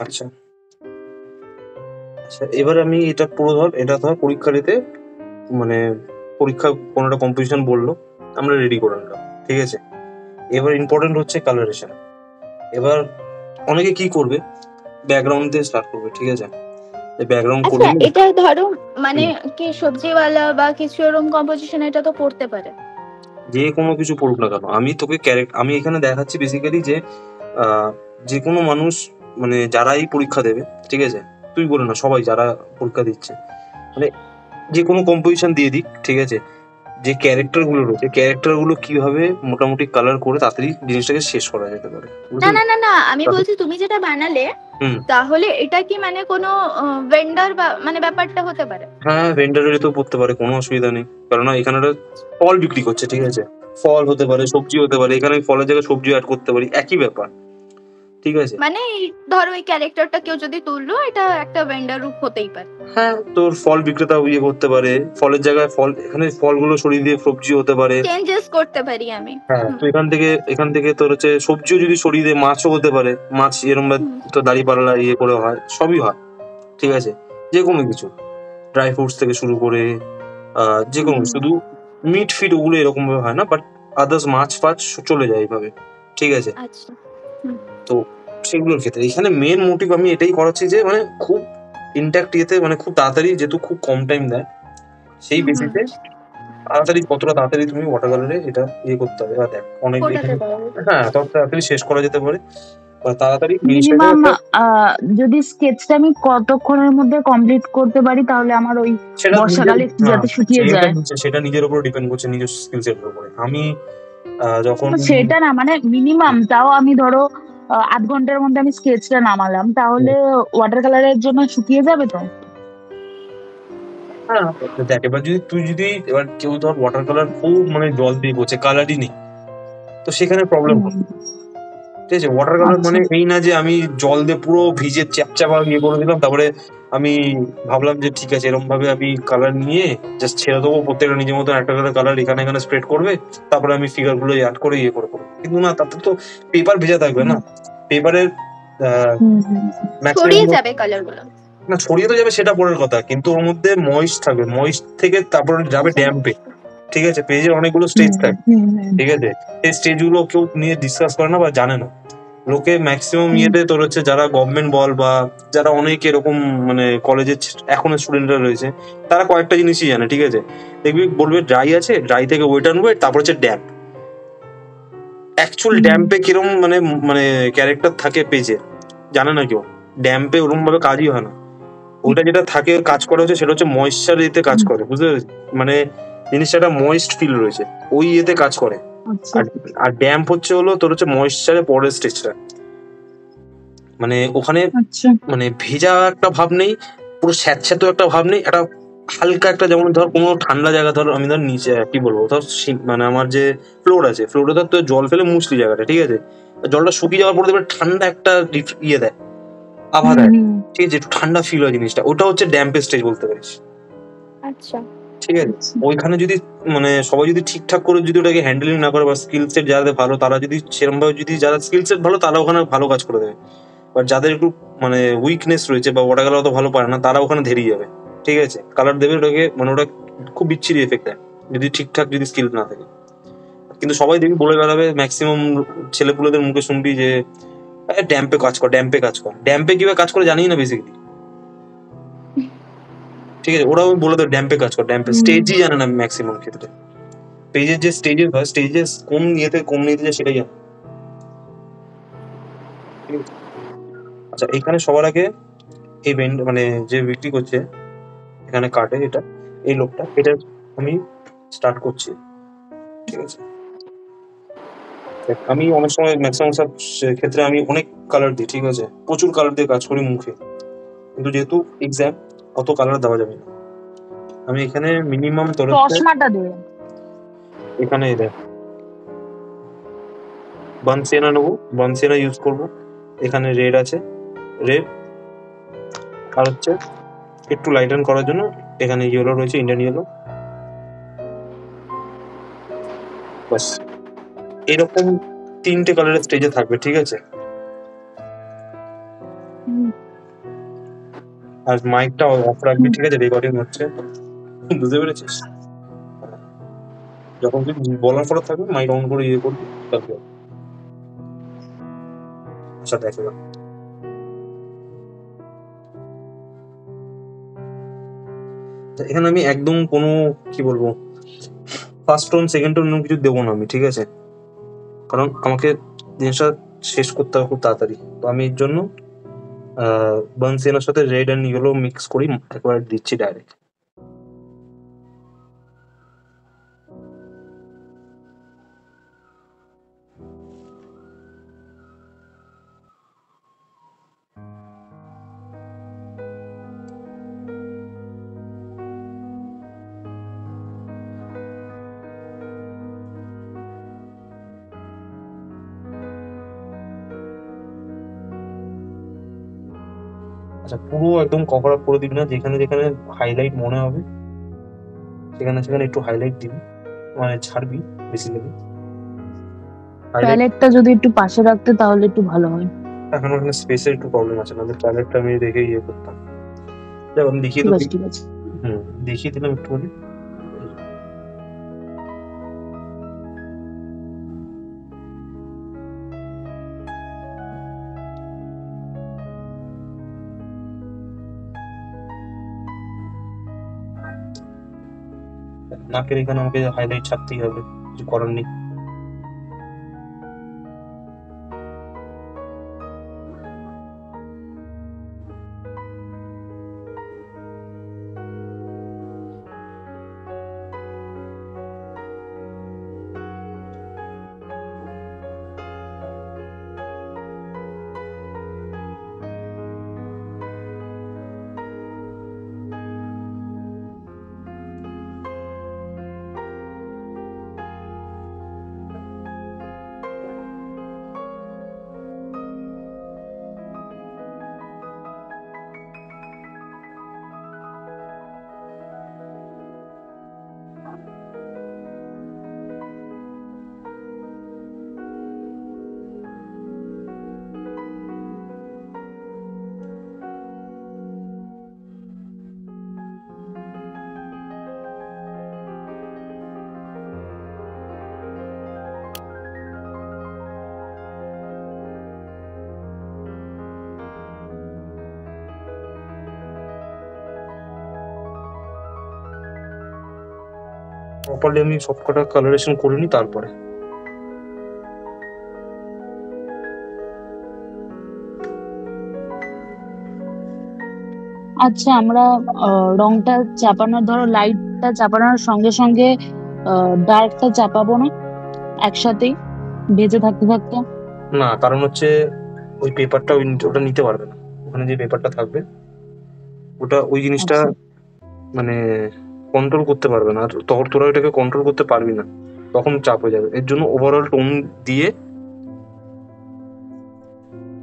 আচ্ছা আচ্ছা, এবার আমি এটা পুরো ধর, এটা ধর পরীক্ষার্থীতে মানে পরীক্ষা কোনো একটা কম্পিটিশন বললো, আমরা রেডি করে নিলাম, ঠিক আছে। এবার ইম্পর্টেন্ট হচ্ছে কালারেশন। এবার অনেকে কি করবে, ব্যাকগ্রাউন্ড দিয়ে স্টার্ট করবে, ঠিক আছে। ব্যাকগ্রাউন্ড করে আচ্ছা, নিয়ে এটা ধরো মানে কি সবজিওয়ালা বা কিছু এরকম কম্পোজিশন এটা তো পড়তে পারে। যে কোনো কিছু পড়ুক না কেন, আমি তোকে আমি এখানে দেখাচ্ছি বেসিক্যালি যে যে কোনো মানুষ মানে যারাই পরীক্ষা দেবে, ঠিক আছে, তুই বলে না, সবাই যারা পরীক্ষা দিচ্ছে মানে যে কোনো কম্পোজিশন দিয়ে দিক, ঠিক আছে, যে ক্যারেক্টার গুলো রয়েছে ক্যারেক্টার গুলো কিভাবে মোটামুটি কালার করে তাড়াতাড়ি জিনিসটাকে শেষ করা যেতে পারে, না বুঝলি? না না না, আমি বলছি তুমি যেটা বানালে হুম। তাহলে এটা কি মানে কোনো ভেন্ডার বা মানে ব্যাপারটা হতে পারে? হ্যাঁ, ভেন্ডারের তো পড়তে পারে, কোনো অসুবিধা নেই, কারণ এখানে একটা ফল বিক্রি করছে, ঠিক আছে, ফল হতে পারে, সবজি হতে পারে, এখানে আমি ফলের জায়গায় সবজি অ্যাড করতে পারি, একই ব্যাপার, ঠিক আছে। মানে ধরো এই ক্যারেক্টারটা কেউ যদি তুললো, এটা একটা ভেন্ডার রূপ হতেই পারে। হ্যাঁ, তোর ফল বিক্রেতা ইয়ে করতে পারে, ফলের জায়গায় ফল, এখানে ফলগুলো সরিয়ে দিয়ে সবজি হতে পারে। চেঞ্জেস করতে পারি আমি। হ্যাঁ, তো এখান থেকে তোর হচ্ছে সবজিও যদি সরিয়ে দিয়ে মাছও হতে পারে, মাছ এরম তো দাঁড়িপাল্লা ইয়ে করে হয়, সবই হয়, ঠিক আছে। যে কোনো কিছু, ড্রাই ফ্রুটস থেকে শুরু করে যে কোনো শুধু মিট ফিট ওগুলো এরকম ভাবে হয় না, বাট আদার্স মাছ ফাছ চলে যায় এইভাবে, ঠিক আছে। আচ্ছা। তো সেগুলোর ক্ষেত্রে এখানে মেন মোটিভ আমি এটাই করাচ্ছি যে মানে খুব ইন্ট্যাক্ট ইয়েতে, মানে খুব তাড়াতাড়ি, যেহেতু খুব কম টাইম দেয়, সেই বেসিসে তাড়াতাড়ি, কতটা তাড়াতাড়ি তুমি ওয়াটার কালারে এটা ইয়ে করতে হবে। আর দেখ অনেক এখানে, হ্যাঁ, তত তাড়াতাড়ি শেষ করা যেতে পারে বা তাড়াতাড়ি জিনিসটাকে মিনিমাম যদি স্কেচটা আমি কতক্ষণের মধ্যে কমপ্লিট করতে পারি তাহলে আমার ওই বর্ষাকালে যাতে শুকিয়ে যায়, সেটা নিজের উপর ডিপেন্ড করছে, নিজের স্কিলস এর উপরে। আমি যখন সেটা না মানে মিনিমাম তাও আমি ধরো 8 ঘন্টার মধ্যে আমি স্কেচটা নামালাম, তাহলে ওয়াটার কালারের জন্য শুকিয়ে যাবে তো? হ্যাঁ দেখ, এবার এবার কেউ ধর ওয়াটার কালার খুব মানে জল দিয়ে করছে, কালারই নেই, তো সেখানে প্রবলেম হবে, ঠিক আছে। ওয়াটার কালার মানে এই না যে আমি জল দিয়ে পুরো ভিজে চ্যাপচ্যাপা ইয়ে করে দিলাম, তারপরে আমি ভাবলাম যে ঠিক আছে এরকম ভাবে আমি কালার নিয়ে জাস্ট ছেড়ে দেবো, প্রত্যেকটা নিজের মতো একটা করে কালার এখানে এখানে স্প্রেড করবে, তারপরে আমি ফিগার গুলো অ্যাড করে ইয়ে করে করবো। কিন্তু না, তাতে তো পেপার ভেজা থাকবে না, পেপারের ছড়িয়ে যাবে কালার গুলো। না, ছড়িয়ে তো যাবে সেটা পরের কথা, কিন্তু ওর মধ্যে ময়েস্ট থাকবে, ময়েস্ট থেকে তারপরে যাবে ড্যাম্পে, ঠিক আছে। পেজের অনেকগুলো স্টেজ থাকে, ঠিক আছে, এই স্টেজ গুলো কেউ নিয়ে ডিসকাস করে না বা জানে না লোকে। ম্যাক্সিমাম ইয়েতে তোর হচ্ছে যারা গভর্নমেন্ট বল বা যারা অনেক এরকম মানে কলেজের এখনো স্টুডেন্টরা রয়েছে, তারা কয়েকটা জিনিসই জানে, ঠিক আছে। দেখবি বলবে ড্রাই আছে, ড্রাই থেকে ওয়েট আনবে, তারপর হচ্ছে ড্যাম্প। অ্যাকচুয়াল ড্যাম্পে কিরম মানে মানে ক্যারেক্টার থাকে পেজে জানে না কেউ, ড্যাম্পে ওরকম ভাবে কাজই হয় না। ওটা যেটা থাকে কাজ করে হচ্ছে সেটা হচ্ছে ময়েশ্চার ইয়েতে কাজ করে, বুঝতে পেরেছিস, মানে জিনিসটা একটা ময়েস্ট ফিল রয়েছে, ওই ইয়েতে কাজ করে। আর ড্যাম্প হচ্ছে হলো তোর হচ্ছে ময়েশ্চারের পরের স্টেজটা, মানে ওখানে মানে ভেজা একটা ভাব নেই, পুরো স্যাঁতস্যাঁতো একটা ভাব নেই, একটা হালকা একটা, যেমন ধর কোনো ঠান্ডা জায়গা, ধর আমি ধর নিচে কি বলবো, ধর মানে আমার যে ফ্লোর আছে, ফ্লোরে ধর তোর জল ফেলে মুছলি জায়গাটা, ঠিক আছে, জলটা শুকিয়ে যাওয়ার পরে দেখবে ঠান্ডা একটা ইয়ে দেয়, আভা দেয়, ঠিক আছে, একটু ঠান্ডা ফিল হয় জিনিসটা, ওটা হচ্ছে ড্যাম্পের স্টেজ বলতে পারিস। আচ্ছা, ঠিক আছে, ওইখানে যদি মানে সবাই যদি ঠিকঠাক করে যদি ওটাকে হ্যান্ডেলিং না করে, বা স্কিল সেট যাদের ভালো, তারা যদি সেরকম ভাবে যদি যারা স্কিল সেট ভালো, তারা ওখানে ভালো কাজ করে দেবে। বাট যাদের একটু মানে উইকনেস রয়েছে বা ওয়াটার কালার অত ভালো পারে না, তারা ওখানে ধেরিয়ে যাবে, ঠিক আছে, কালার দেবে ওটাকে, মানে ওটা খুব বিচ্ছিরি এফেক্ট দেয় যদি ঠিকঠাক যদি স্কিল না থাকে। কিন্তু সবাই দেখবি বলে বেড়াবে, ম্যাক্সিমাম ছেলেপুলেদের মুখে শুনবি যে ড্যাম্পে কাজ কর, ড্যাম্পে কাজ কর, ড্যাম্পে কিভাবে কাজ করে জানি না বেসিক্যালি, ঠিক আছে, ওরাও বলে দেবে ড্যাম্পে কাজ কর, ড্যাম্পে স্টেজই জানে না ম্যাক্সিমাম ক্ষেত্রে, পেজের যে স্টেজেস হয়, স্টেজেস কোন নিতে যায় সেটাই জানে। আচ্ছা, এখানে সবার আগে এই মানে যে বিক্রি করছে এখানে কাটে, এটা এই লোকটা, এটা আমি স্টার্ট করছি, ঠিক আছে। আমি অনেক সময় ম্যাক্সিমাম সব ক্ষেত্রে আমি অনেক কালার দিই, ঠিক আছে, প্রচুর কালার দিয়ে কাজ করি মুখে, কিন্তু যেহেতু এক্সাম অত কালার দেওয়া যাবে না, আমি এখানে মিনিমাম তোর এখানে বানসিয়ানা নেবো, বানসিয়ানা ইউজ করবো, এখানে রেড আছে, রেড, আর হচ্ছে একটু লাইটেন করার জন্য এখানে ইয়েলো রয়েছে, ইন্ডিয়ান ইয়েলো, বাস এরকম 3টে কালারের স্টেজে থাকবে, ঠিক আছে। আর মাইকটা অফ রাখবি, ঠিক আছে? রেকর্ডিং হচ্ছে, বুঝতে পেরেছিস? যখন তুই বলার পরে থাকবে মাইক অন করে ইয়ে করবি, তারপর আচ্ছা দেখ এবার। এখানে আমি একদম কোনো কি বলবো ফার্স্ট টোন সেকেন্ড টোন কিছু দেবো না আমি, ঠিক আছে? কারণ আমাকে জিনিসটা শেষ করতে হবে খুব তাড়াতাড়ি। তো আমি এর জন্য বানসিয়ানার সাথে রেড অ্যান্ড ইয়েলো মিক্স করি, একবার দিচ্ছি ডাইরেক্ট। আচ্ছা পুরো একদম কভার আপ করে দিবি না, যেখানে যেখানে হাইলাইট মনে হবে সেখানে সেখানে একটু হাইলাইট দিবি, মানে ছাড়বি বেসিক্যালি। প্যালেটটা যদি একটু পাশে রাখতে তাহলে একটু ভালো হয়। এখন ওখানে স্পেসের একটু প্রবলেম আছে, নাহলে প্যালেটটা আমি রেখে ইয়ে করতাম। যাক আমি দেখিয়ে ঠিক দেবো, আছে ঠিক আছে। দেখিয়ে দিলাম একটুখানি। নাকের এখানে আমাকে হাইলাইট ছাড়তেই হবে, কিছু করার নেই। প্রপারলি আমি সব কটা কালারেশন করে নিই তারপরে। আচ্ছা আমরা রংটা চাপানোর, ধরো লাইটটা চাপানোর সঙ্গে সঙ্গে ডার্কটা চাপাবো না একসাথেই ভেজে থাকতে থাকতে? না, কারণ হচ্ছে ওই পেপারটা ওটা নিতে পারবে না, ওখানে যে পেপারটা থাকবে ওটা ওই জিনিসটা আচ্ছা মানে কন্ট্রোল করতে পারবে না, আর তোরা এটাকে কন্ট্রোল করতে পারবি না, তখন চাপ হয়ে যাবে। এর জন্য ওভারঅল টোন দিয়ে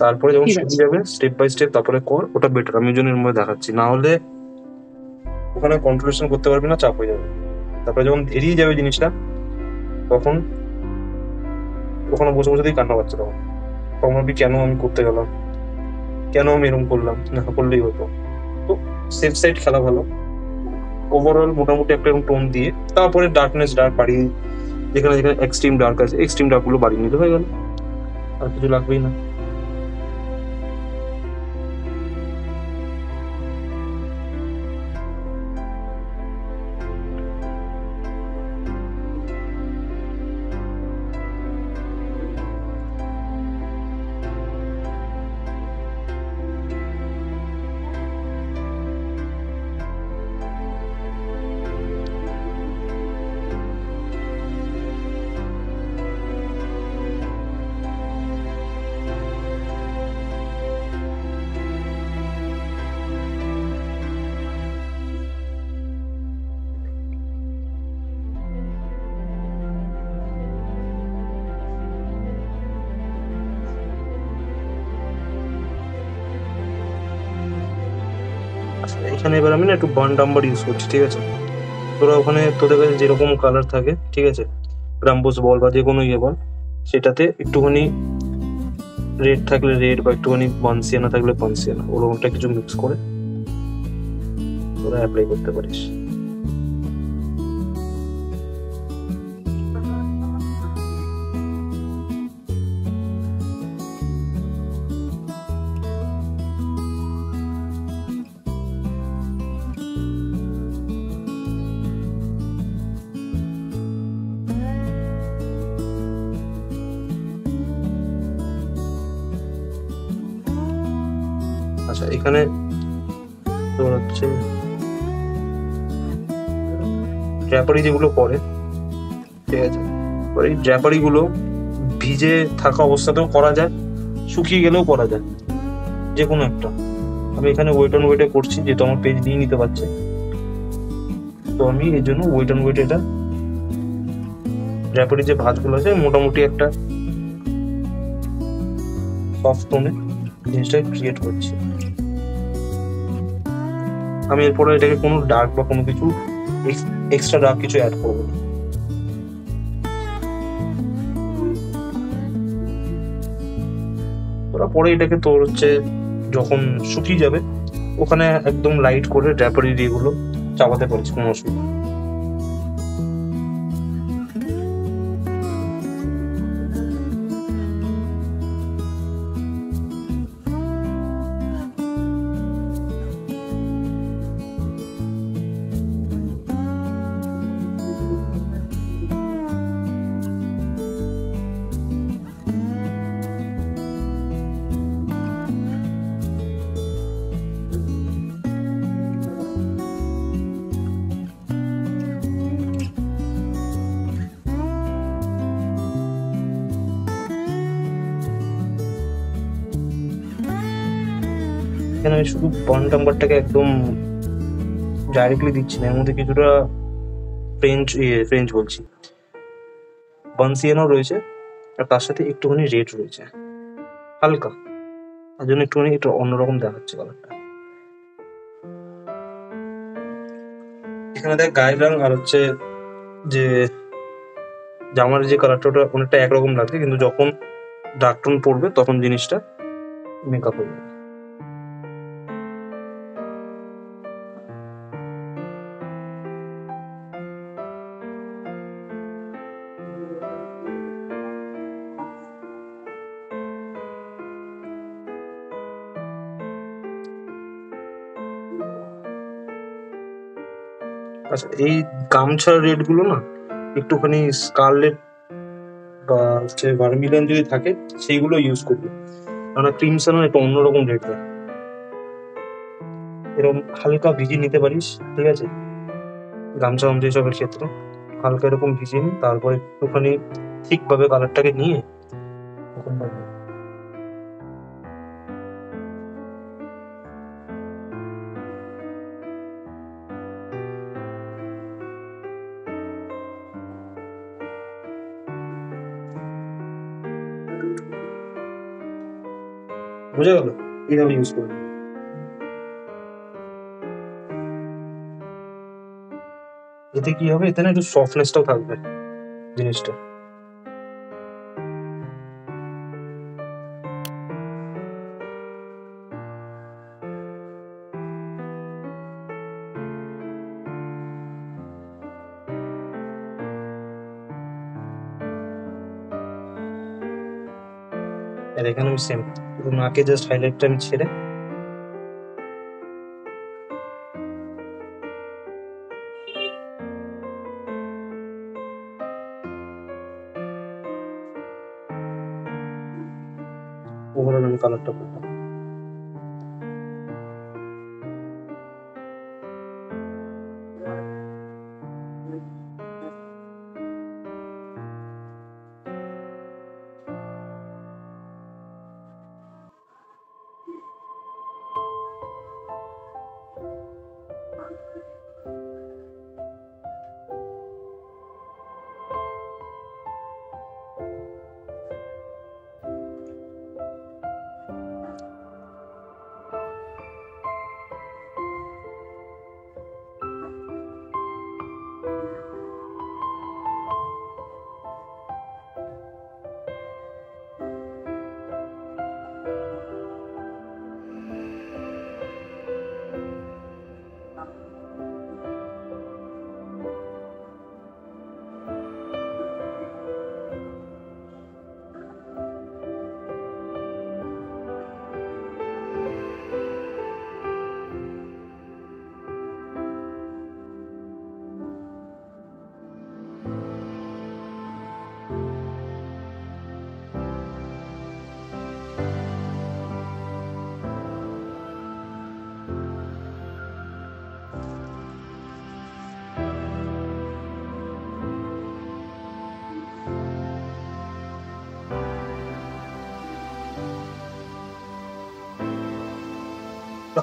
তারপরে যখন ঠিক শিখে আছে। যাবে স্টেপ বাই স্টেপ তারপরে কর, ওটা বেটার। আমি ওই জন্য এর মধ্যে দেখাচ্ছি, না হলে ওখানে কন্ট্রোলেশন করতে পারবি না, চাপ হয়ে যাবে। তারপরে যখন এড়িয়ে যাবে জিনিসটা তখন ওখানে বসে বসেই কান্না পাচ্ছে, তখন তখন ভাববি কেন আমি করতে গেলাম, কেন আমি এরকম করলাম, না করলেই হতো। তো সেফ সাইড খেলা ভালো। ওভারঅল মোটামুটি একটা এরকম টোন দিয়ে তারপরে ডার্কনেস ডার্ক বাড়িয়ে, যেখানে যেখানে এক্সট্রিম ডার্ক আছে এক্সট্রিম ডার্ক গুলো বাড়িয়ে নিতে হয়ে গেল, আর কিছু লাগবেই না। এখানে এবার আমি না একটু বার্ন নাম্বার ইউজ করছি, ঠিক আছে? তোরা ওখানে তোদের কাছে যেরকম কালার থাকে, ঠিক আছে, রাম্বোস বল বা যে কোনো ইয়ে বল, সেটাতে একটুখানি রেড থাকলে রেড বা একটুখানি বানসিয়ানা থাকলে বানসিয়ানা, ওরকমটা কিছু মিক্স করে তোরা অ্যাপ্লাই করতে পারিস। আচ্ছা, এখানে তোর হচ্ছে ড্র্যাপারি যেগুলো পরে, ঠিক আছে, এবার এই ড্র্যাপারি গুলো ভিজে থাকা অবস্থাতেও করা যায়, শুকিয়ে গেলেও করা যায়, যে কোনো একটা। আমি এখানে ওয়েট অন ওয়েটে করছি, যেহেতু আমার পেজ নিয়ে নিতে পারছে, তো আমি এই জন্য ওয়েট অন ওয়েট এটা ড্র্যাপারি যে ভাঁজগুলো আছে মোটামুটি একটা সফট টোনে জিনিসটা ক্রিয়েট করছি। আমি এরপরে এটাকে কোনো ডার্ক বা কোনো কিছু এক্সট্রা ডার্ক কিছু অ্যাড করবো না। তোরা পরে এটাকে তোর হচ্ছে যখন শুকিয়ে যাবে ওখানে একদম লাইট করে ড্র্যাপারি এগুলো চাপাতে পারিস, কোনো অসুবিধা। এখানে আমি শুধু বার্ন নাম্বারটাকে একদম ডাইরেক্টলি দিচ্ছি না, এর মধ্যে কিছুটা ফ্রেঞ্চ বলছি, বানসিয়ানো রয়েছে, আর তার সাথে একটুখানি রেড রয়েছে হালকা, তার জন্য একটুখানি একটু অন্যরকম দেখাচ্ছে কালারটা। এখানে দেখ গায়ের রং আর হচ্ছে যে জামার যে কালারটা ওটা অনেকটা একরকম লাগছে, কিন্তু যখন ডার্ক টোন পড়বে তখন জিনিসটা মেকআপ হয়ে যাবে। আচ্ছা, এই গামছার রেড গুলো না একটুখানি স্কারলেট বা হচ্ছে ভার্মিলিয়ন যদি থাকে সেইগুলো ইউজ করবি, কারণ ক্রিমসন একটু অন্যরকম রেড দেয়। এরকম হালকা ভিজিয়ে নিতে পারিস, ঠিক আছে, গামছা গামছা এসবের ক্ষেত্রে হালকা এরকম ভিজিয়ে নি, তারপরে একটুখানি ঠিকভাবে কালারটাকে নিয়ে তখন বোঝা গেল, এইভাবে ইউজ করবি। এতে কি হবে, এতে না একটু সফটনেসটাও থাকবে জিনিসটা। আর এখানে আমি সেম নাকে জাস্ট হাইলাইটটা আমি ছেড়ে ওভারঅল আমি কালারটা করলাম।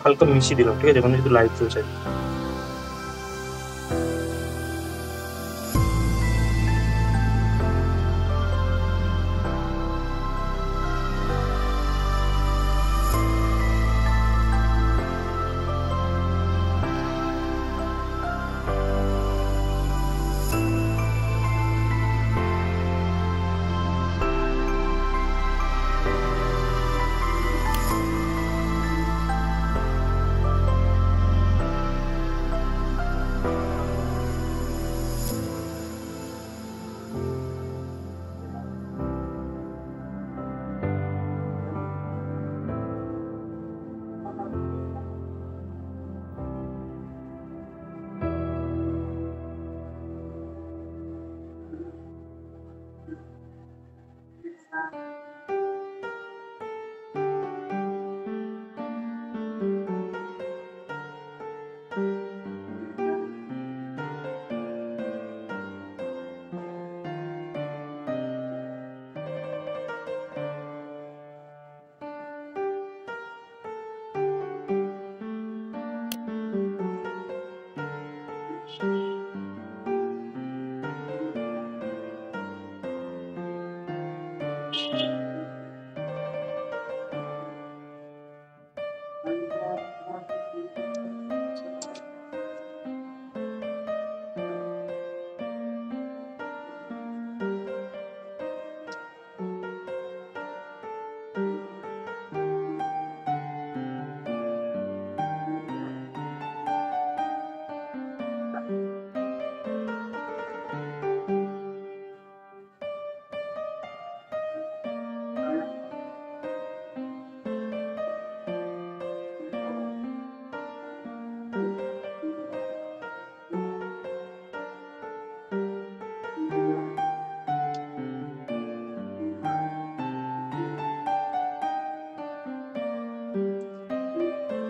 হালকা মিশিয়ে দিলাম, ঠিক আছে, এখন যেহেতু লাইট চলছে।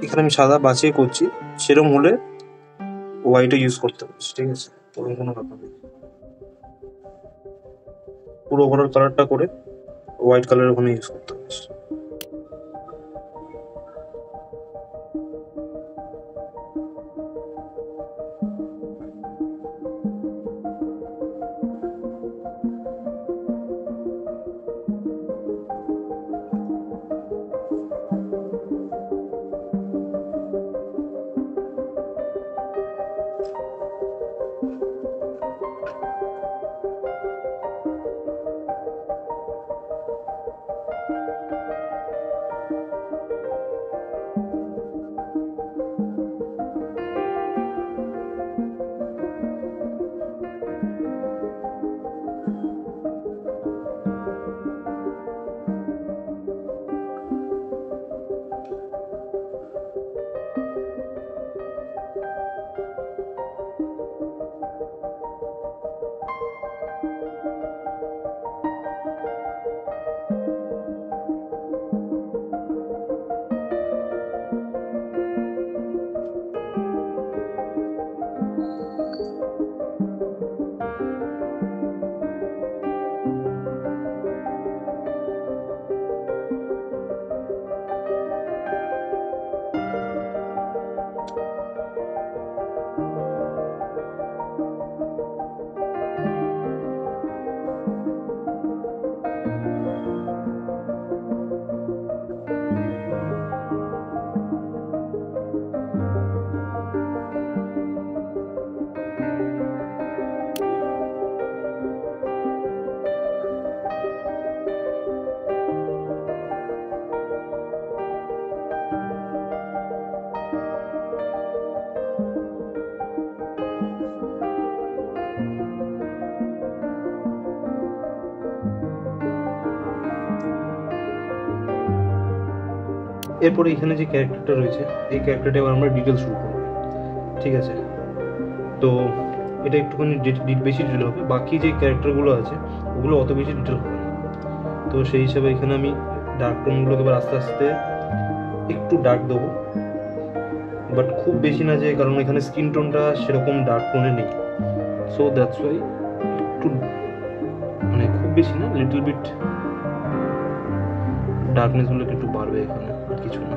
এখানে আমি সাদা বাঁচিয়ে করছি, সেরকম হলে হোয়াইটও ইউজ করতে পারছি, ঠিক আছে, ওরকম কোনো ব্যাপার নেই। পুরো ওভারঅল কালারটা করে হোয়াইট কালার ওখানে ইউজ করতে পারছি। এরপরে এখানে যে ক্যারেক্টারটা রয়েছে, এই ক্যারেক্টারটা এবার আমরা ডিটেল শুরু করবো, ঠিক আছে। তো এটা একটুখানি বেশি ডিটেল হবে, বাকি যে ক্যারেক্টারগুলো আছে ওগুলো অত বেশি ডিটেল হবে না। তো সেই হিসাবে এখানে আমি ডার্ক টোনগুলোকে এবার আস্তে আস্তে একটু ডার্ক দেবো, বাট খুব বেশি না, যে কারণ এখানে স্কিন টোনটা সেরকম ডার্ক টোনে নেই, সো দ্যাটস ওয়াই একটু মানে খুব বেশি না, লিটল বিট ডার্কনেসগুলো একটু বাড়বে এখানে, আর কিছু না।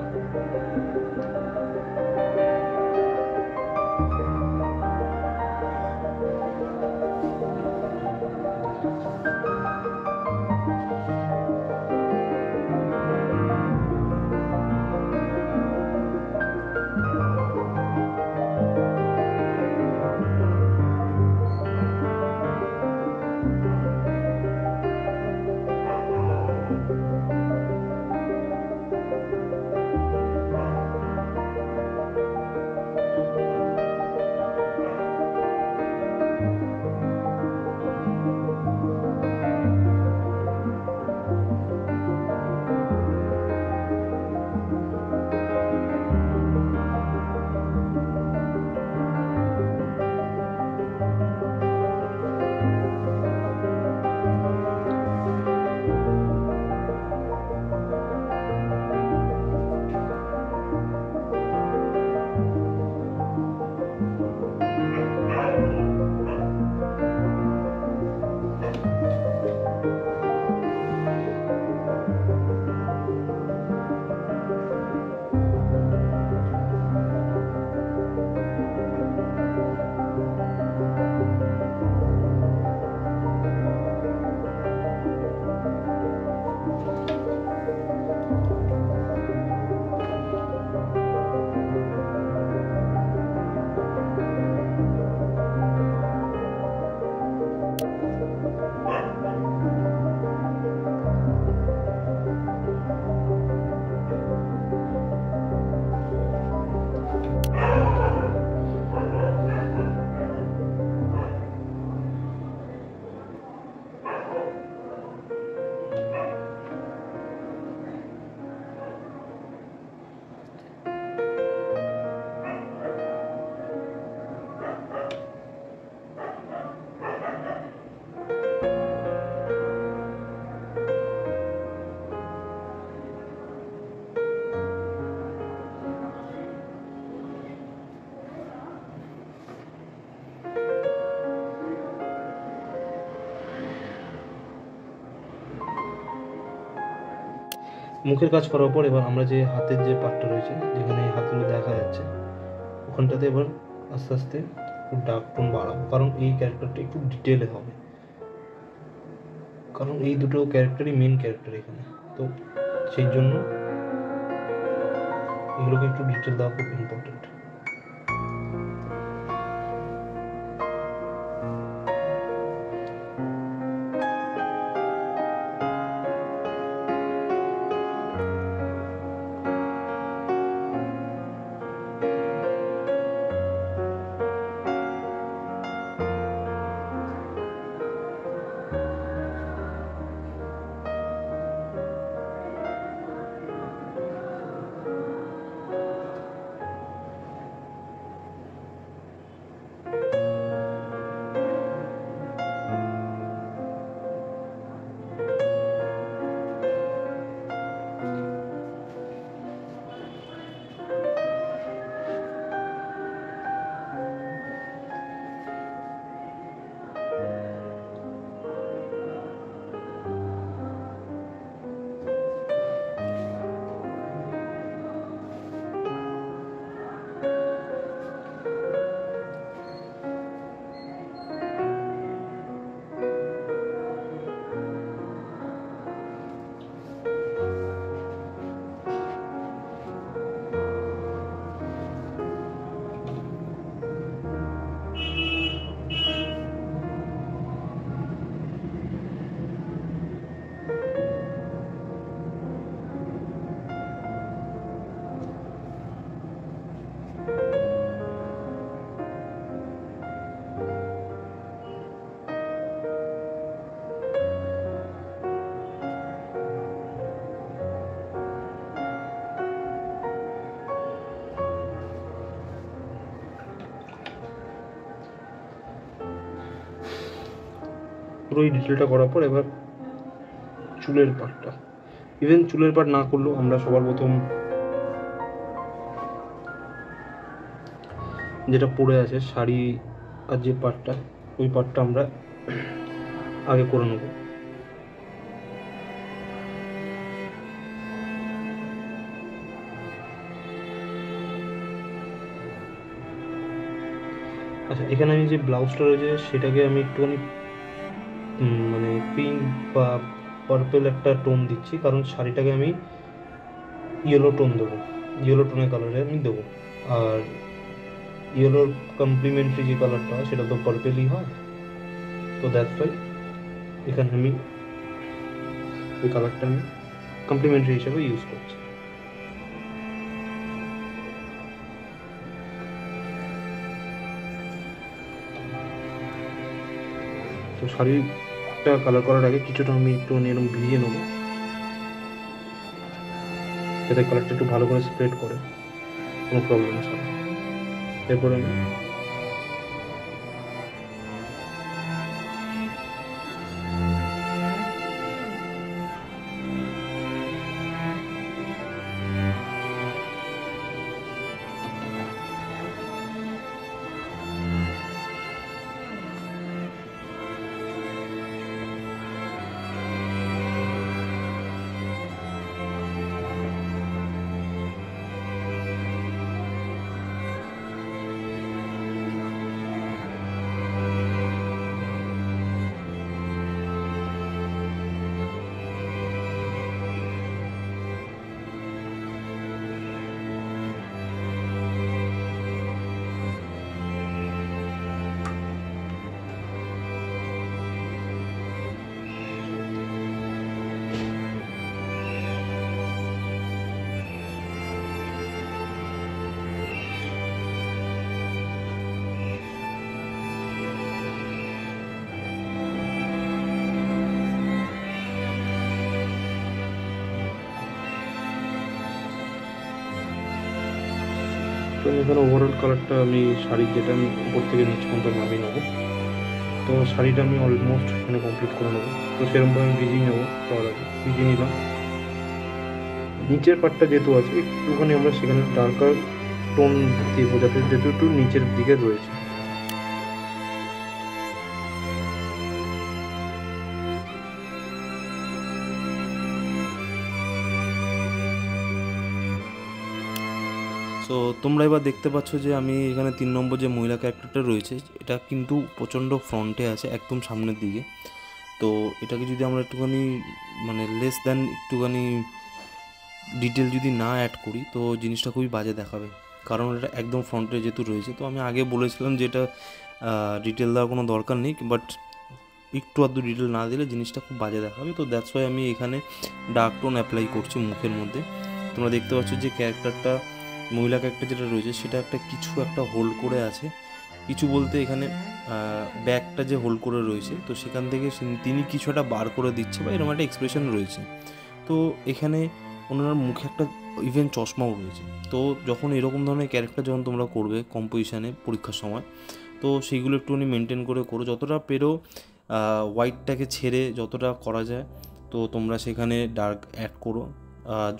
মুখের কাজ করার পর এবার আমরা যে হাতের যে পার্টটা রয়েছে, যেখানে হাতগুলো দেখা যাচ্ছে, ওখানটাতে এবার আস্তে আস্তে একটু ডার্ক টোন বাড়াবো, কারণ এই ক্যারেক্টারটা একটু ডিটেলে হবে, কারণ এই দুটো ক্যারেক্টারই মেন ক্যারেক্টার এখানে, তো সেই জন্য এগুলোকে একটু ডিটেল দেওয়া খুব ইম্পর্টেন্ট। পুরো এই ডিটেলটা করার পর এবার চুলের পার্টটা, ইভেন চুলের পার্ট না করলেও আমরা সবার প্রথম যেটা পড়ে আছে শাড়ি আর যে পার্টটা, ওই পার্টটা আমরা আগে করে নেব। আচ্ছা, এখানে আমি যে ব্লাউজটা রয়েছে সেটাকে আমি একটুখানি মানে পিঙ্ক বা পার্পেল একটা টোন দিচ্ছি, কারণ শাড়িটাকে আমি ইয়েলো টোন দেবো, ইয়েলো টোনের কালারে আমি দেবো, আর ইয়েলোর কমপ্লিমেন্টারি যে কালারটা হয় সেটা তো পার্পেলই হয়, তো দ্যাটস ওয়াই এখানে আমি ওই কালারটা আমি কমপ্লিমেন্টারি হিসেবে ইউজ করছি। তো শাড়িটা কালার করার আগে কিছুটা আমি একটু এরকম ভিজিয়ে নেবো, যাতে কালারটা একটু ভালো করে স্প্রেড করে, কোনো প্রবলেম ছাড়া। এরপরে আমি তো এখানে ওভারঅল কালারটা আমি শাড়ির যেটা আমি উপর থেকে নিচ পর্যন্ত নামিয়ে নেবো, তো শাড়িটা আমি অলমোস্ট এখানে কমপ্লিট করে নেবো। তো সেরকমভাবে আমি ভিজিয়ে নেবো, সবার আগে ভিজিয়ে নিলাম। নিচের পার্টটা যেহেতু আছে একটুখানি আমরা সেখানে ডার্কার টোন দিয়ে বোঝাতে, যেহেতু একটু নিচের দিকে রয়েছে। সো তোমরা এবার দেখতে পাচ্ছ যে আমি এখানে 3 নম্বর যে মহিলা ক্যারেক্টারটা রয়েছে এটা কিন্তু প্রচণ্ড ফ্রন্টে আছে, একদম সামনের দিকে। তো এটাকে যদি আমরা একটুখানি মানে লেস দ্যান একটুখানি ডিটেল যদি না অ্যাড করি তো জিনিসটা খুবই বাজে দেখাবে, কারণ এটা একদম ফ্রন্টে যেহেতু রয়েছে। তো আমি আগে বলেছিলাম যে এটা ডিটেল দেওয়ার কোনো দরকার নেই, বাট একটু আধটু ডিটেল না দিলে জিনিসটা খুব বাজে দেখাবে। তো দ্যাটস ওয়াই আমি এখানে ডার্ক টোন অ্যাপ্লাই করছি মুখের মধ্যে। তোমরা দেখতে পাচ্ছ যে ক্যারেক্টারটা, মহিলা ক্যারেক্টার যেটা রয়েছে সেটা কিছু একটা হোল্ড করে আছে। কিছু বলতে এখানে ব্যাগটা যে হোল্ড করে রয়েছে তো সেখান থেকে তিনি কিছু একটা বার করে দিচ্ছে বা এরকম একটা এক্সপ্রেশন রয়েছে। তো এখানে ওনার মুখে একটা ইভেন চশমাও রয়েছে। তো যখন এরকম ধরনের ক্যারেক্টার যখন তোমরা করবে কম্পোজিশানে পরীক্ষার সময়, তো সেইগুলো একটুখানি মেনটেন করে করো, যতটা পেরো হোয়াইটটাকে ছেড়ে যতটা করা যায় তো তোমরা সেখানে ডার্ক অ্যাড করো।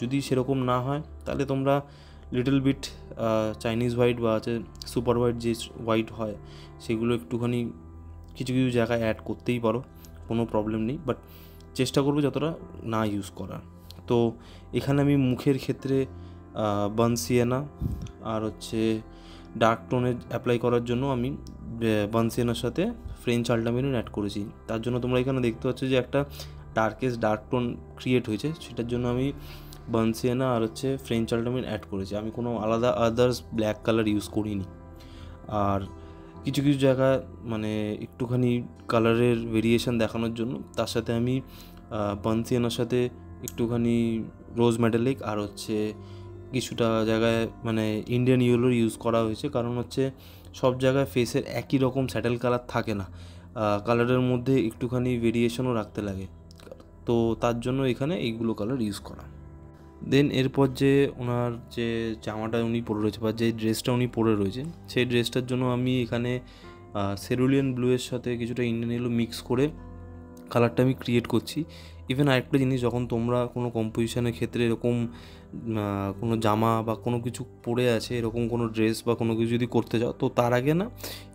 যদি সেরকম না হয় তাহলে তোমরা লিটল বিট চাইনিজ হোয়াইট বা আছে সুপার হোয়াইট যে হোয়াইট হয় সেগুলো একটুখানি কিছু কিছু জায়গায় অ্যাড করতেই পারো, কোনো প্রবলেম নেই, বাট চেষ্টা করবে যতটা না ইউজ করার। তো এখানে আমি মুখের ক্ষেত্রে বানসিয়ানা আর ডার্ক টোনে অ্যাপ্লাই করার জন্য আমি বানসিয়ানার সাথে ফ্রেঞ্চ আল্টামেরিন অ্যাড করেছি। তার জন্য তোমরা এখানে দেখতে পাচ্ছ যে একটা ডার্ক টোন ক্রিয়েট হয়েছে, সেটার জন্য আমি বানসিয়ানা আর ফ্রেঞ্চ আল্টামেরিন অ্যাড করেছি। আমি কোনো আলাদা আদার্স ব্ল্যাক কালার ইউজ করিনি। আর কিছু কিছু জায়গায় মানে একটুখানি কালারের ভেরিয়েশন দেখানোর জন্য তার সাথে আমি বানসিয়ানার সাথে একটুখানি রোজ মেটালিক আর কিছুটা জায়গায় মানে ইন্ডিয়ান ইয়েলোর ইউজ করা হয়েছে, কারণ সব জায়গায় ফেসের একই রকম স্যাটেল কালার থাকে না, কালারের মধ্যে একটুখানি ভেরিয়েশনও রাখতে লাগে। তো তার জন্য এখানে এইগুলো কালার ইউজ করা। দেন এরপর যে ওনার যে জামাটা উনি পরে রয়েছে বা যে ড্রেসটা উনি পরে রয়েছে সেই ড্রেসটার জন্য আমি এখানে সেরুলিয়ান ব্লুয়ের সাথে কিছুটা ইন্ডিয়ান ইয়েলো মিক্স করে কালারটা আমি ক্রিয়েট করছি। ইভেন আরেকটা জিনিস, যখন তোমরা কোনো কম্পোজিশনের ক্ষেত্রে এরকম কোনো জামা বা কোনো কিছু পরে আছে এরকম কোনো ড্রেস বা কোনো কিছু যদি করতে যাও তো তার আগে না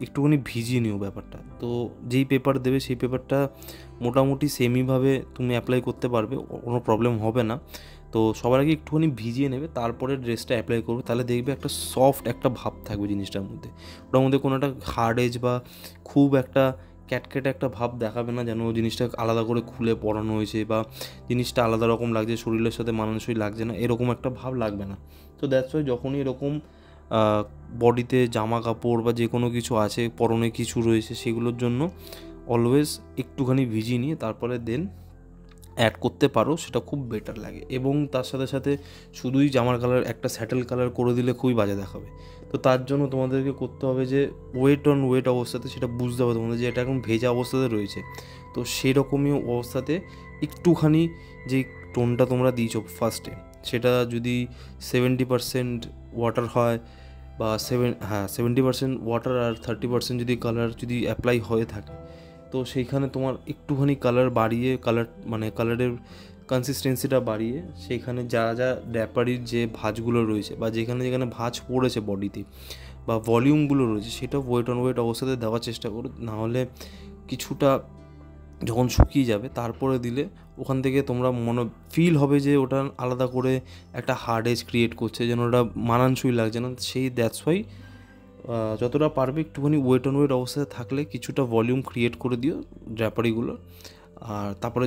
একটুখানি ভিজিয়ে নিও ব্যাপারটা। তো যেই পেপার দেবে সেই পেপারটা মোটামুটি সেমইভাবে তুমি অ্যাপ্লাই করতে পারবে, কোনো প্রবলেম হবে না। তো সবার আগে একটুখানি ভিজিয়ে নেবে, তারপরে ড্রেসটা অ্যাপ্লাই করবে, তাহলে দেখবে একটা সফট একটা ভাব থাকবে জিনিসটার মধ্যে। ওটার মধ্যে কোনো একটা হার্ড এজ বা খুব একটা ক্যাটকেটে একটা ভাব দেখাবে না, যেন জিনিসটা আলাদা করে খুলে পরানো হয়েছে বা জিনিসটা আলাদা রকম লাগছে, শরীরের সাথে মানানসই লাগছে না, এরকম একটা ভাব লাগবে না। তো দ্যাটস ওয়াই যখনই এরকম বডিতে জামা কাপড় বা যে কোনো কিছু আছে, পরনে কিছু রয়েছে, সেগুলোর জন্য অলওয়েজ একটুখানি ভিজিয়ে নিয়ে তারপরে দেন অ্যাড করতে পারো, সেটা খুব বেটার লাগে। এবং তার সাথে সাথে শুধুই জামার কালার একটা স্যাটেল কালার করে দিলে খুবই বাজে দেখাবে। তো তার জন্য তোমাদেরকে করতে হবে যে ওয়েট অন ওয়েট অবস্থাতে সেটা বুঝতে হবে তোমাদের যে এটা এখন ভেজা অবস্থাতে রয়েছে, তো সেই রকমই অবস্থাতে একটুখানি যে টোনটা তোমরা দিয়েছো ফার্স্টে সেটা যদি 70% ওয়াটার হয় বা 70% ওয়াটার আর 30% যদি কালার যদি অ্যাপ্লাই হয়ে থাকে, তো সেইখানে তোমার একটুখানি কালার বাড়িয়ে কালারের কনসিস্টেন্সিটা বাড়িয়ে সেইখানে যা যা ড্যাপারির যে ভাঁজগুলো রয়েছে বা যেখানে যেখানে ভাঁজ পড়েছে বডিতে বা ভলিউমগুলো রয়েছে সেটা ওয়েট অন ওয়েট অবস্থাতে দেওয়ার চেষ্টা করো। নাহলে কিছুটা যখন শুকিয়ে যাবে তারপরে দিলে ওখান থেকে তোমরা ফিল হবে যে ওটা আলাদা করে একটা হার্ড এজ ক্রিয়েট করছে, যেন ওটা মানানসই লাগছে না। সেই দ্যাটস ওয়াই যতটা পারবে একটুখানি ওয়েট অন ওয়েট অবস্থায় থাকলে কিছুটা ভলিউম ক্রিয়েট করে দিও ড্র্যাপারিগুলো। আর তারপরে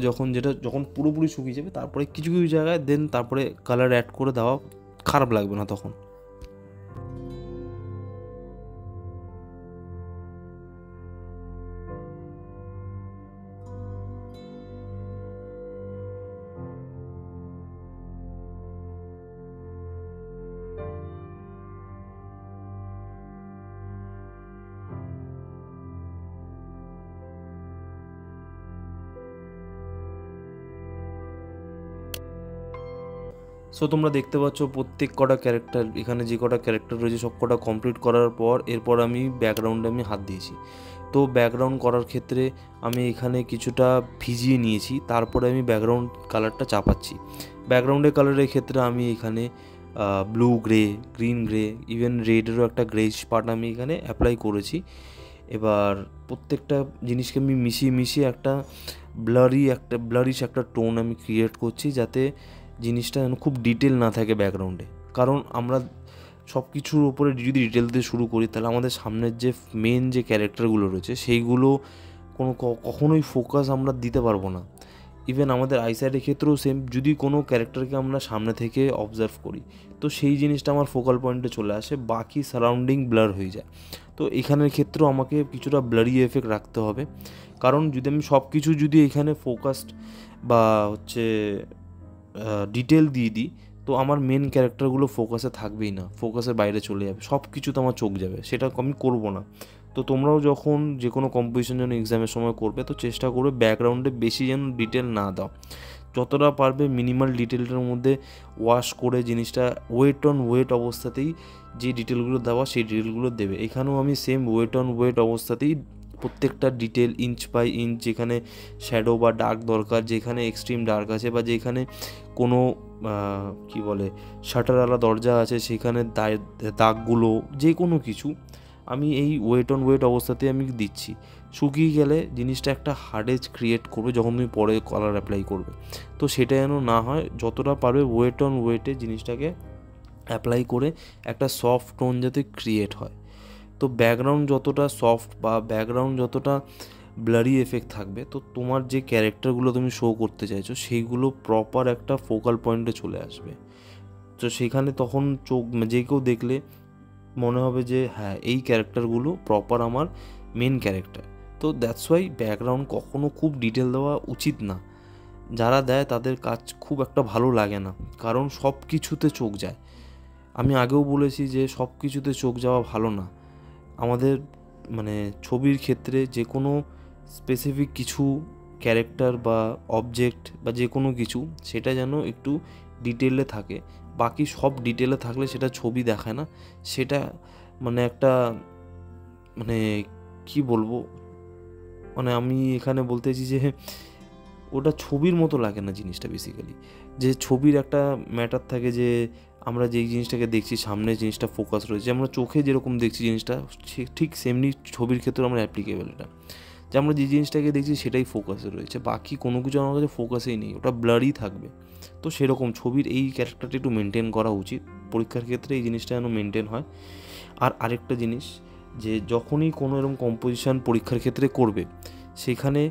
যখন পুরোপুরি শুকিয়ে যাবে তারপরে কিছু কিছু জায়গায় দেন তারপরে কালার অ্যাড করে দেওয়া খারাপ লাগবে না তখন। সো তোমরা দেখতে পাচ্ছ প্রত্যেক কটা ক্যারেক্টার, এখানে যে কটা ক্যারেক্টার রয়েছে সব কটা কমপ্লিট করার পর এরপর আমি ব্যাকগ্রাউন্ডে আমি হাত দিয়েছি। তো ব্যাকগ্রাউন্ড করার ক্ষেত্রে আমি এখানে কিছুটা ভিজিয়ে নিয়েছি, তারপরে আমি ব্যাকগ্রাউন্ড কালারটা চাপাচ্ছি। ব্যাকগ্রাউন্ডের কালারের ক্ষেত্রে আমি এখানে blue grey, green grey, even রেডেরও একটা গ্রেইশ পার্ট আমি এখানে অ্যাপ্লাই করেছি। এবার প্রত্যেকটা জিনিসকে আমি মিশিয়ে একটা ব্লারিশ একটা টোন আমি ক্রিয়েট করছি, যাতে জিনিসটা যেন খুব ডিটেল না থাকে ব্যাকগ্রাউন্ডে। কারণ আমরা সব কিছুর উপরে যদি ডিটেল দিয়ে শুরু করি, তাহলে আমাদের সামনের যে মেন যে ক্যারেক্টারগুলো রয়েছে সেইগুলো কখনোই ফোকাস আমরা দিতে পারবো না। ইভেন আমাদের আইসাইটের ক্ষেত্রেও সেম, যদি কোনো ক্যারেক্টারকে আমরা সামনে থেকে অবজার্ভ করি তো সেই জিনিসটা আমার ফোকাল পয়েন্টে চলে আসে, বাকি সারাউন্ডিং ব্লার হয়ে যায়। তো এখানের ক্ষেত্রেও আমাকে কিছুটা ব্লারি এফেক্ট রাখতে হবে, কারণ যদি আমি সব কিছু যদি এখানে ফোকাসড বা হচ্ছে ডিটেল দিয়ে দিই তো আমার মেন ক্যারেক্টারগুলো ফোকাসে থাকবেই না, ফোকাসের বাইরে চলে যাবে, সব কিছুতে আমার চোখ যাবে, সেটা আমি করব না। তো তোমরাও যখন যে কোনো কম্পিটিশন যেন এক্সামের সময় করবে তো চেষ্টা করবে ব্যাকগ্রাউন্ডে বেশি যেন ডিটেল না দাও, যতটা পারবে মিনিমাল ডিটেলটার মধ্যে ওয়াশ করে জিনিসটা ওয়েট অন ওয়েট অবস্থাতেই যে ডিটেলগুলো দেওয়া সেই ডিটেলগুলো দেবে। এখানেও আমি সেম ওয়েট অন ওয়েট অবস্থাতেই প্রত্যেকটা ডিটেল ইঞ্চ বাই ইঞ্চ, যেখানে শ্যাডো বা ডার্ক দরকার, যেখানে এক্সট্রিম ডার্ক আছে বা যেখানে কোনো কি বলে শাটারওয়ালা দরজা আছে সেখানে দাগগুলো, যে কোনো কিছু আমি এই ওয়েট অন ওয়েট অবস্থাতে আমি দিচ্ছি। শুকিয়ে গেলে জিনিসটা একটা হার্ডেজ ক্রিয়েট করবে যখন তুমি পরে কালার অ্যাপ্লাই করবে, তো সেটা যেন না হয়, যতটা পারবে ওয়েট অন ওয়েটে জিনিসটাকে অ্যাপ্লাই করে একটা সফট টোন যাতে ক্রিয়েট হয়। তো ব্যাকগ্রাউন্ড যতটা সফট বা ব্যাকগ্রাউন্ড যতটা ব্লারি এফেক্ট থাকবে তো তোমার যে ক্যারেক্টারগুলো তুমি শো করতে চাইছো সেইগুলো প্রপার একটা ফোকাল পয়েন্টে চলে আসবে। তো সেখানে তখন চোখ যে কেউ দেখলে মনে হবে যে হ্যাঁ এই ক্যারেক্টারগুলো প্রপার আমার মেন ক্যারেক্টার। তো দ্যাটস ওয়াই ব্যাকগ্রাউন্ড কখনো খুব ডিটেল দেওয়া উচিত না, যারা দেয় তাদের কাজ খুব একটা ভালো লাগে না, কারণ সব কিছুতে চোখ যায়। আমি আগেও বলেছি যে সব কিছুতে চোখ যাওয়া ভালো না। আমাদের মানে ছবির ক্ষেত্রে যে কোনো স্পেসিফিক কিছু ক্যারেক্টার বা অবজেক্ট বা যে কোনো কিছু সেটা যেন একটু ডিটেলে থাকে, বাকি সব ডিটেলে থাকলে সেটা ছবি দেখায় না, সেটা মানে একটা মানে কি বলবো, মানে আমি এখানে বলতে চাইছি যে ওটা ছবির মতো লাগে না জিনিসটা। বেসিক্যালি যে ছবির একটা ম্যাটার থাকে যে আমরা যেই জিনিসটাকে দেখছি সামনে জিনিসটা ফোকাস রয়েছে, আমরা চোখে যেরকম দেখছি জিনিসটা ঠিক সেমনি ছবির ক্ষেত্রে আমরা অ্যাপ্লিকেবল, এটা যে আমরা যে জিনিসটাকে দেখছি সেটাই ফোকাসে রয়েছে, বাকি কোনো কিছু আমার কাছে ফোকাসেই নেই, ওটা ব্লারই থাকবে। তো সেরকম ছবির এই ক্যারেক্টারটা একটু মেনটেন করা উচিত, পরীক্ষার ক্ষেত্রে এই জিনিসটা যেন মেনটেন হয়। আর আরেকটা জিনিস যে যখনই কোনো এরকম কম্পোজিশন পরীক্ষার ক্ষেত্রে করবে সেখানে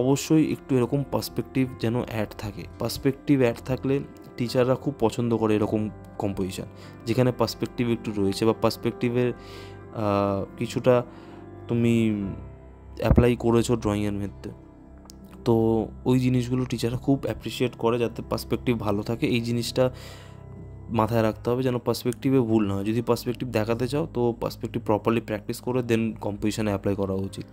অবশ্যই একটু এরকম পার্সপেক্টিভ যেন অ্যাড থাকে। পার্সপেক্টিভ অ্যাড থাকলে টিচাররা খুব পছন্দ করে এরকম কম্পোজিশন যেখানে পার্সপেক্টিভ একটু রয়েছে বা পার্সপেক্টিভের কিছুটা তুমি অ্যাপ্লাই করেছো ড্রয়িংয়ের মধ্যে, তো ওই জিনিসগুলো টিচাররা খুব অ্যাপ্রিসিয়েট করে যাতে পার্সপেক্টিভ ভালো থাকে। এই জিনিসটা মাথায় রাখতে হবে যেন পার্সপেক্টিভে ভুল না হয়। যদি পার্সপেক্টিভ দেখাতে চাও তো পার্সপেক্টিভ প্রপারলি প্র্যাকটিস করে দেন কম্পোজিশনে অ্যাপ্লাই করা উচিত।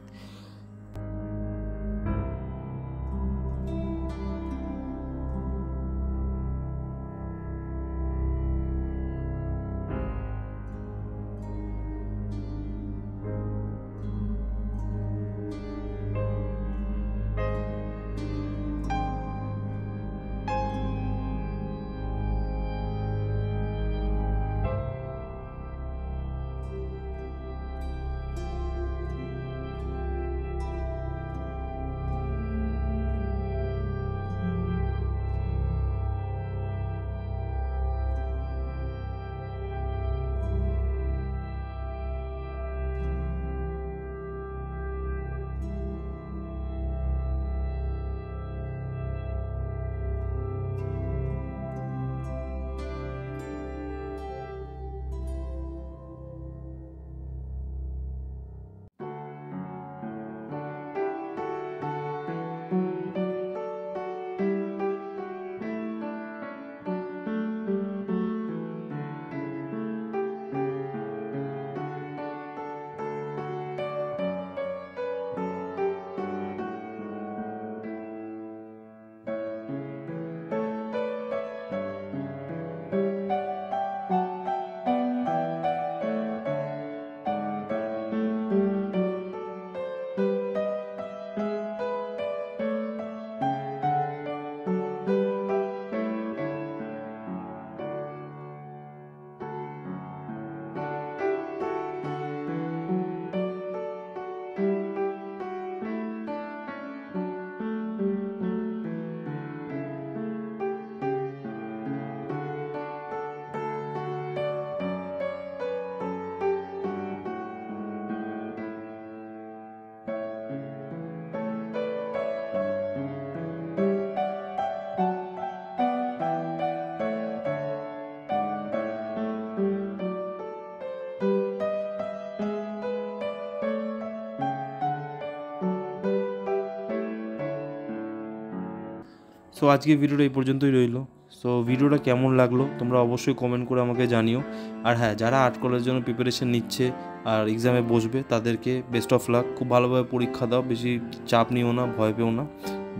সো আজকে ভিডিওটা এই পর্যন্তই রইলো। সো ভিডিওটা কেমন লাগলো তোমরা অবশ্যই কমেন্ট করে আমাকে জানিও। আর হ্যাঁ, যারা আর্ট কলেজের জন্য প্রিপারেশন নিচ্ছে আর এক্সামে বসবে তাদেরকে বেস্ট অফ লাক। খুব ভালোভাবে পরীক্ষা দাও, বেশি চাপ নিও না, ভয় পেও না,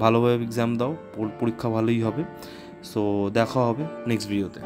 ভালোভাবে এক্সাম দাও, পরীক্ষা ভালোই হবে। সো দেখা হবে নেক্সট ভিডিওতে।